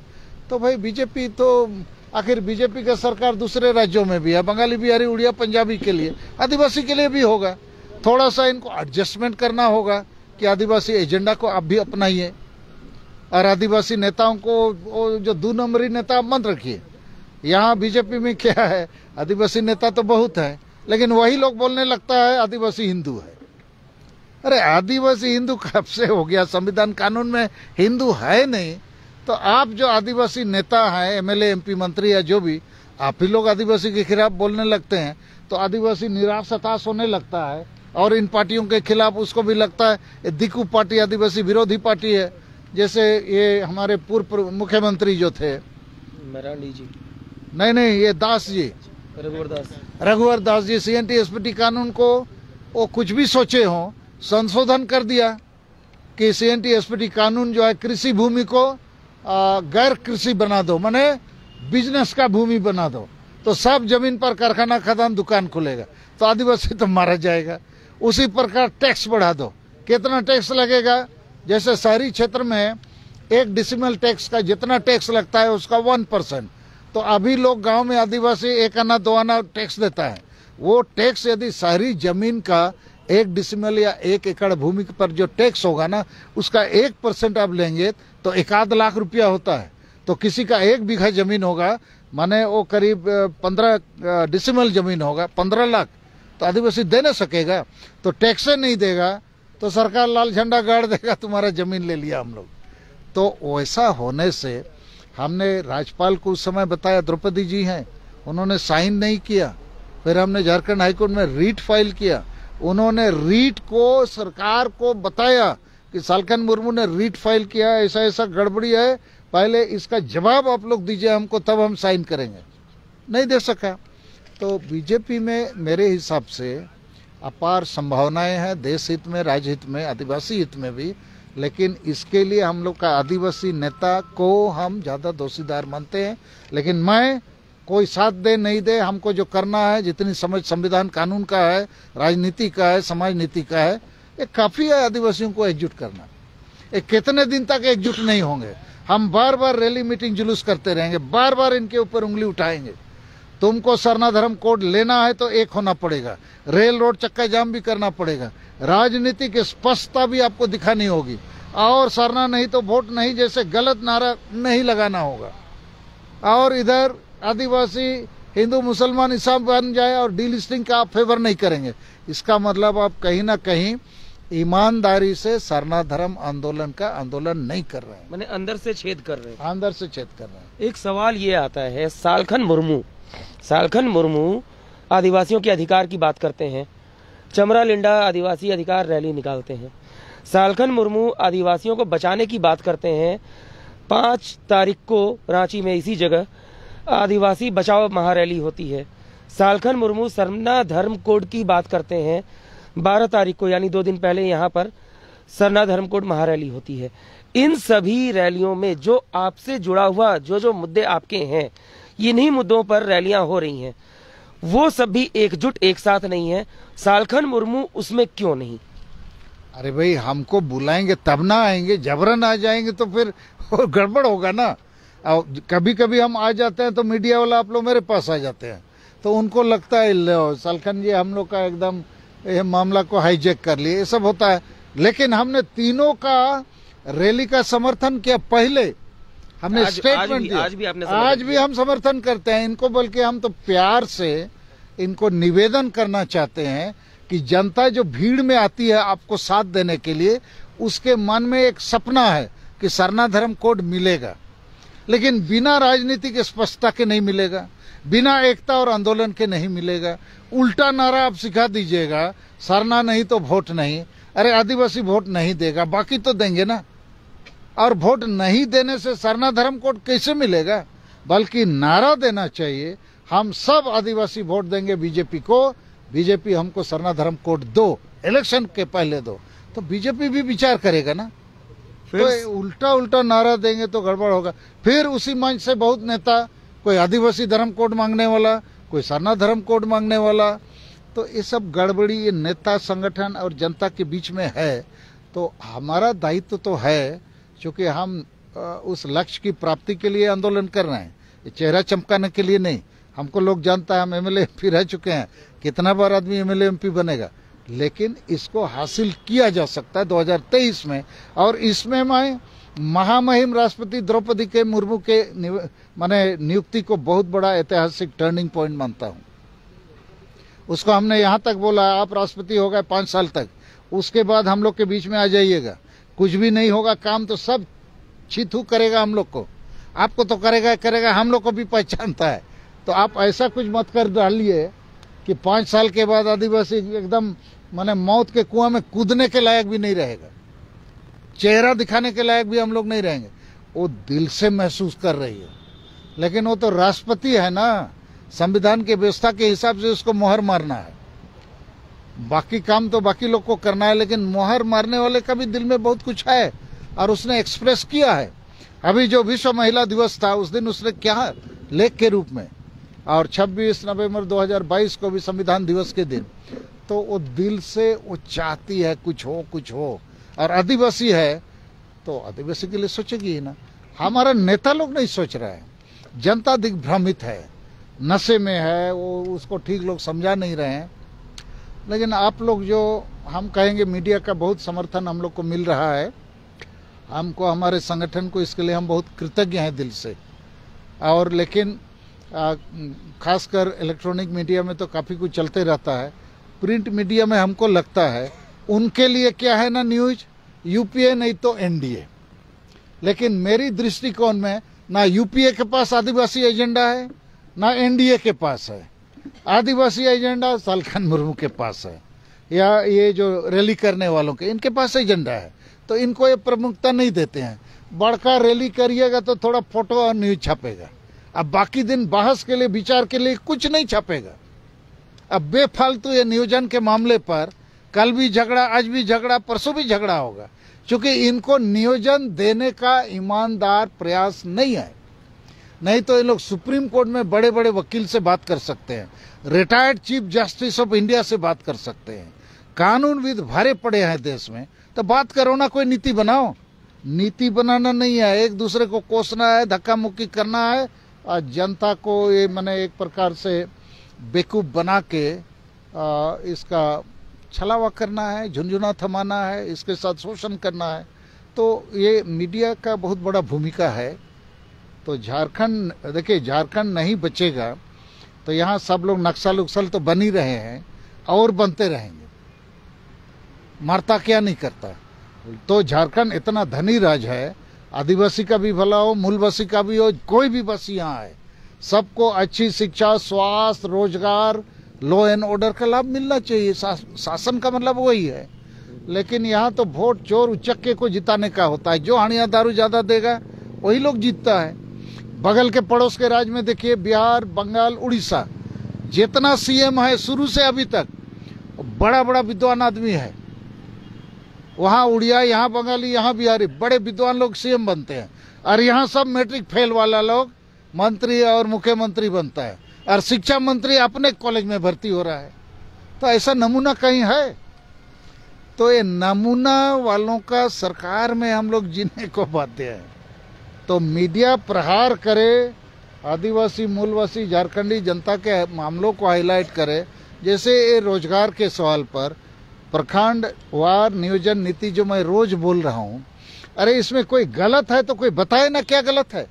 तो भाई बीजेपी तो आखिर बीजेपी का सरकार दूसरे राज्यों में भी है, बंगाली, बिहारी, उड़िया, पंजाबी के लिए, आदिवासी के लिए भी होगा। थोड़ा सा इनको एडजस्टमेंट करना होगा कि आदिवासी एजेंडा को आप भी अपनाइए, और आदिवासी नेताओं को जो 2 नंबरी नेता मत रखिए। यहाँ बीजेपी में क्या है, आदिवासी नेता तो बहुत है, लेकिन वही लोग बोलने लगता है आदिवासी हिंदू है। अरे आदिवासी हिंदू कब से हो गया? संविधान कानून में हिंदू है नहीं। तो आप जो आदिवासी नेता हैं, एमएलए, एमपी, मंत्री या जो भी, आप ही लोग आदिवासी के खिलाफ बोलने लगते हैं, तो आदिवासी निराश हताश होने लगता है। और इन पार्टियों के खिलाफ उसको भी लगता है दिक्कू पार्टी आदिवासी विरोधी पार्टी है। जैसे ये हमारे पूर्व मुख्यमंत्री जो थे, मरांडी जी, नहीं, ये दास जी, रघुवर दास जी, सीएनटी एसपीटी कानून को वो कुछ भी सोचे हों, संशोधन कर दिया कि सीएनटी एसपीटी कानून जो है कृषि भूमि को गैर कृषि बना दो, माने बिजनेस का भूमि बना दो, तो सब जमीन पर कारखाना, खदान, दुकान खुलेगा, तो आदिवासी तो मारा जाएगा। उसी प्रकार टैक्स बढ़ा दो। कितना टैक्स लगेगा? जैसे शहरी क्षेत्र में 1 डेसिमल टैक्स का जितना टैक्स लगता है उसका 1%, तो अभी लोग गांव में आदिवासी 1 आना 2 आना टैक्स देता है। वो टैक्स यदि शहरी जमीन का 1 डेसिमल या 1 एकड़ भूमि पर जो टैक्स होगा ना, उसका 1% आप लेंगे तो 1 लाख रुपया होता है। तो किसी का 1 बीघा जमीन होगा, माने वो करीब 15 डेसिमल जमीन होगा, 15 लाख, तो आदिवासी दे नहीं सकेगा। तो टैक्स नहीं देगा तो सरकार लाल झंडा गाड़ देगा, तुम्हारा जमीन ले लिया हम लोग। तो वैसा होने से हमने राज्यपाल को उस समय बताया, द्रौपदी जी हैं, उन्होंने साइन नहीं किया। फिर हमने झारखंड हाईकोर्ट में रीट फाइल किया, उन्होंने रीट को सरकार को बताया कि सालखन मुर्मू ने रीट फाइल किया, ऐसा ऐसा गड़बड़ी है, पहले इसका जवाब आप लोग दीजिए हमको, तब हम साइन करेंगे। नहीं दे सका। तो बीजेपी में मेरे हिसाब से अपार संभावनाएं हैं, देश हित में, राज्य हित में, आदिवासी हित में भी। लेकिन इसके लिए हम लोग का आदिवासी नेता को हम ज़्यादा दोषीदार मानते हैं। लेकिन मैं कोई साथ दे नहीं दे, हमको जो करना है, जितनी समझ संविधान कानून का है, राजनीति का है, समाज नीति का है, ये काफी है आदिवासियों को एकजुट करना। ये कितने दिन तक एकजुट नहीं होंगे? हम बार बार रैली मीटिंग जुलूस करते रहेंगे, बार बार इनके ऊपर उंगली उठाएंगे। तुमको सरना धर्म कोड लेना है तो एक होना पड़ेगा, रेल रोड चक्का जाम भी करना पड़ेगा, राजनीतिक स्पष्टता भी आपको दिखानी होगी, और सरना नहीं तो वोट नहीं जैसे गलत नारा नहीं लगाना होगा। और इधर आदिवासी हिंदू मुसलमान ईसाई बन जाए और डीलिस्टिंग का आप फेवर नहीं करेंगे, इसका मतलब आप कहीं ना कहीं ईमानदारी से सरना धर्म आंदोलन का आंदोलन नहीं कर रहे हैं, मैंने अंदर से छेद कर रहे हैं। अंदर से छेद कर रहे हैं। एक सवाल ये आता है, सालखन मुर्मू आदिवासियों के अधिकार की बात करते हैं, चमरा लिंडा आदिवासी अधिकार रैली निकालते हैं, सालखन मुर्मू आदिवासियों को बचाने की बात करते हैं। 5 तारीख को रांची में इसी जगह आदिवासी बचाओ महारैली होती है। सालखन मुर्मू सरना धर्म कोड की बात करते हैं। 12 तारीख को यानी 2 दिन पहले यहाँ पर सरना धर्म कोड महारैली होती है। इन सभी रैलियों में जो आपसे जुड़ा हुआ जो मुद्दे आपके हैं, इन्हीं मुद्दों पर रैलियां हो रही हैं, वो सब भी एकजुट एक साथ नहीं है। सालखन मुर्मू उसमें क्यों नहीं? अरे भाई, हमको बुलाएंगे तब ना आएंगे, जबरन आ जाएंगे तो फिर गड़बड़ होगा ना। कभी कभी हम आ जाते हैं तो मीडिया वाला आप लोग मेरे पास आ जाते हैं, तो उनको लगता है सालखन जी हम लोग का एकदम ये मामला को हाईजैक कर लिए, ये सब होता है। लेकिन हमने तीनों का रैली का समर्थन किया। पहले हमने स्टेटमेंट दिया, आज भी हम समर्थन करते हैं इनको, बल्कि हम तो प्यार से इनको निवेदन करना चाहते हैं कि जनता जो भीड़ में आती है आपको साथ देने के लिए, उसके मन में एक सपना है कि सरना धर्म कोड मिलेगा, लेकिन बिना राजनीतिक स्पष्टता के नहीं मिलेगा, बिना एकता और आंदोलन के नहीं मिलेगा। उल्टा नारा आप सिखा दीजिएगा, सरना नहीं तो वोट नहीं। अरे आदिवासी वोट नहीं देगा, बाकी तो देंगे ना। और वोट नहीं देने से सरना धर्म कोड कैसे मिलेगा? बल्कि नारा देना चाहिए, हम सब आदिवासी वोट देंगे बीजेपी को, बीजेपी हमको सरना धर्म कोड दो, इलेक्शन के पहले दो, तो बीजेपी भी विचार करेगा ना। तो उल्टा नारा देंगे तो गड़बड़ होगा। फिर उसी मंच से बहुत नेता, कोई आदिवासी धर्म कोड मांगने वाला, कोई सरना धर्म कोड मांगने वाला, तो ये सब गड़बड़ी ये नेता संगठन और जनता के बीच में है। तो हमारा दायित्व तो है, क्योंकि हम उस लक्ष्य की प्राप्ति के लिए आंदोलन कर रहे हैं, ये चेहरा चमकाने के लिए नहीं। हमको लोग जानता है, हम एमएलए एमपी रह चुके हैं, कितना बार आदमी एमएलए एमपी बनेगा, लेकिन इसको हासिल किया जा सकता है 2023 में। और इसमें मैं महामहिम राष्ट्रपति द्रौपदी के मुर्मू के माने नियुक्ति को बहुत बड़ा ऐतिहासिक टर्निंग पॉइंट मानता हूं। उसको हमने यहां तक बोला, आप राष्ट्रपति हो गए 5 साल तक, उसके बाद हम लोग के बीच में आ जाइएगा, कुछ भी नहीं होगा, काम तो सब छिथू करेगा हम लोग को, आपको तो करेगा, हम लोग को भी पहचानता है। तो आप ऐसा कुछ मत कर डालिए कि 5 साल के बाद आदिवासी एकदम माने मौत के कुआं में कूदने के लायक भी नहीं रहेगा, चेहरा दिखाने के लायक भी हम लोग नहीं रहेंगे। वो दिल से महसूस कर रही है, लेकिन वो तो राष्ट्रपति है ना, संविधान की व्यवस्था के हिसाब से उसको मोहर मारना है। बाकी काम तो बाकी लोग को करना है, लेकिन मोहर मारने वाले का भी दिल में बहुत कुछ है, और उसने एक्सप्रेस किया है। अभी जो विश्व महिला दिवस था, उस दिन उसने क्या लेख के रूप में, और 26 नवंबर 2022 को भी संविधान दिवस के दिन, तो वो दिल से वो चाहती है कुछ हो। और आदिवासी है तो आदिवासी के लिए सोचेगी ही ना। हमारा नेता लोग नहीं सोच रहा है, जनता दिग्भ्रमित है, नशे में है, वो उसको ठीक लोग समझा नहीं रहे हैं। लेकिन आप लोग जो हम कहेंगे, मीडिया का बहुत समर्थन हम लोग को मिल रहा है, हमको हमारे संगठन को इसके लिए हम बहुत कृतज्ञ हैं दिल से। और लेकिन खासकर इलेक्ट्रॉनिक मीडिया में तो काफ़ी कुछ चलते रहता है, प्रिंट मीडिया में हमको लगता है उनके लिए क्या है ना, न्यूज यूपीए नहीं तो एनडीए। लेकिन मेरी दृष्टिकोण में ना यूपीए के पास आदिवासी एजेंडा है, ना एनडीए के पास है। आदिवासी एजेंडा सालखन मुर्मू के पास है, या ये जो रैली करने वालों के, इनके पास एजेंडा है, तो इनको ये प्रमुखता नहीं देते हैं। बड़का रैली करिएगा तो थोड़ा फोटो और न्यूज छापेगा, अब बाकी दिन बहस के लिए, विचार के लिए कुछ नहीं छापेगा। अब बेफालतू ये नियोजन के मामले पर कल भी झगड़ा, आज भी झगड़ा, परसों भी झगड़ा होगा, क्योंकि इनको नियोजन देने का ईमानदार प्रयास नहीं है। नहीं तो ये लोग सुप्रीम कोर्ट में बड़े बड़े वकील से बात कर सकते हैं, retired chief justice of India से बात कर सकते हैं, कानूनविद भरे पड़े हैं देश में। तो बात करो ना, कोई नीति बनाओ। नीति बनाना नहीं है, एक दूसरे को कोसना है, धक्का मुक्की करना है और जनता को ये माने एक प्रकार से बेवकूफ बना के इसका छलावा करना है, झुंझुना थमाना है, इसके साथ शोषण करना है। तो ये मीडिया का बहुत बड़ा भूमिका है। तो झारखंड, देखिए झारखंड नहीं बचेगा तो यहाँ सब लोग नक्सल उक्सल तो बन ही रहे हैं और बनते रहेंगे, मरता क्या नहीं करता। तो झारखंड इतना धनी राज्य है, आदिवासी का भी भला हो, मूलवासी का भी हो, कोई भी बस यहाँ है, सबको अच्छी शिक्षा, स्वास्थ्य, रोजगार, लॉ एंड ऑर्डर का लाभ मिलना चाहिए। शासन का मतलब वही है। लेकिन यहाँ तो वोट चोर उचक्के को जिताने का होता है, जो हानिया दारू ज्यादा देगा वही लोग जीतता है। बगल के पड़ोस के राज्य में देखिए, बिहार, बंगाल, उड़ीसा, जितना सीएम है शुरू से अभी तक बड़ा बड़ा विद्वान आदमी है। वहाँ उड़िया, यहाँ बंगाली, यहाँ बिहारी, बड़े विद्वान लोग सीएम बनते हैं। और यहाँ सब मैट्रिक फेल वाला लोग मंत्री और मुख्यमंत्री बनता है, और शिक्षा मंत्री अपने कॉलेज में भर्ती हो रहा है। तो ऐसा नमूना कहीं है? तो ये नमूना वालों का सरकार में हम लोग जीने को बाध्य है। तो मीडिया प्रहार करे, आदिवासी, मूलवासी, झारखंडी जनता के मामलों को हाईलाइट करे। जैसे ये रोजगार के सवाल पर प्रखंड वार नियोजन नीति जो मैं रोज बोल रहा हूँ, अरे इसमें कोई गलत है तो कोई बताए ना क्या गलत है।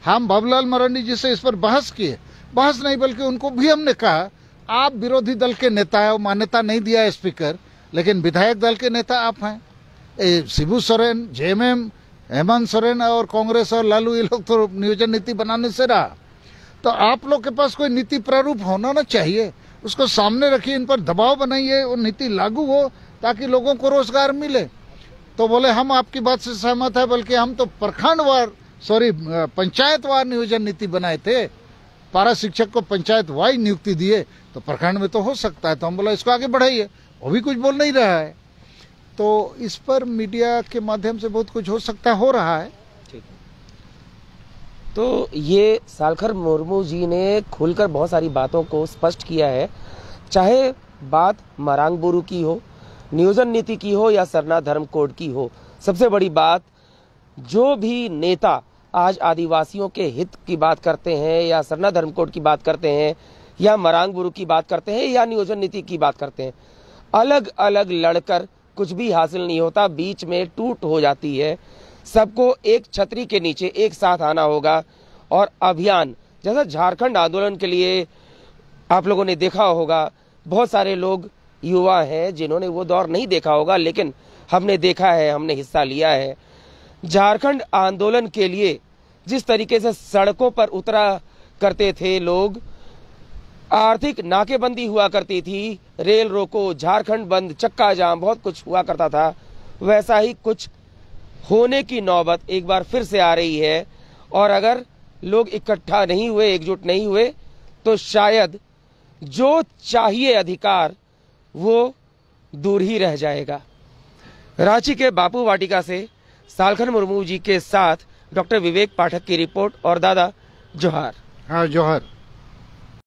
हम बाबूलाल मरांडी जी से इस पर बहस किए, बहस नहीं बल्कि उनको भी हमने कहा, आप विरोधी दल के नेता है, मान्यता नहीं दिया है स्पीकर, लेकिन विधायक दल के नेता आप हैं। शिबू सोरेन, जेएमएम, हेमंत सोरेन और कांग्रेस और लालू, ये लोग तो नियोजन नीति बनाने से रहा। तो आप लोग के पास कोई नीति प्रारूप होना ना चाहिए, उसको सामने रखिए, इन पर दबाव बनाइए, वो नीति लागू हो ताकि लोगों को रोजगार मिले। तो बोले हम आपकी बात से सहमत है, बल्कि हम तो पंचायतवार नियोजन नीति बनाए थे, पारा शिक्षक को पंचायत वाई नियुक्ति दिए, तो प्रखंड में तो हो सकता है। तो हम बोला इसको आगे बढ़ाइए, वो भी कुछ बोल नहीं रहा है। तो इस पर मीडिया के माध्यम से बहुत कुछ हो सकता है, हो रहा है। ठीक। तो ये सालखर मुर्मू जी ने खुलकर बहुत सारी बातों को स्पष्ट किया है, चाहे बात मरांग बोरू की हो, नियोजन नीति की हो या सरना धर्म कोड की हो। सबसे बड़ी बात, जो भी नेता आज आदिवासियों के हित की बात करते हैं या सरना धर्म कोड की बात करते हैं या मरांग बोरू की बात करते हैं या नियोजन नीति की बात करते हैं, अलग अलग लड़कर कुछ भी हासिल नहीं होता, बीच में टूट हो जाती है। सबको एक छतरी के नीचे एक साथ आना होगा और अभियान, जैसा झारखंड आंदोलन के लिए आप लोगों ने देखा होगा, बहुत सारे लोग युवा हैं जिन्होंने वो दौर नहीं देखा होगा, लेकिन हमने देखा है, हमने हिस्सा लिया है। झारखंड आंदोलन के लिए जिस तरीके से सड़कों पर उतरा करते थे लोग, आर्थिक नाकेबंदी हुआ करती थी, रेल रोको, झारखंड बंद, चक्का जाम, बहुत कुछ हुआ करता था, वैसा ही कुछ होने की नौबत एक बार फिर से आ रही है। और अगर लोग इकट्ठा नहीं हुए, एकजुट नहीं हुए, तो शायद जो चाहिए अधिकार वो दूर ही रह जाएगा। रांची के बापू वाटिका से सालखर मुर्मू जी के साथ डॉक्टर विवेक पाठक की रिपोर्ट। और दादा जोहार। हाँ जोहार।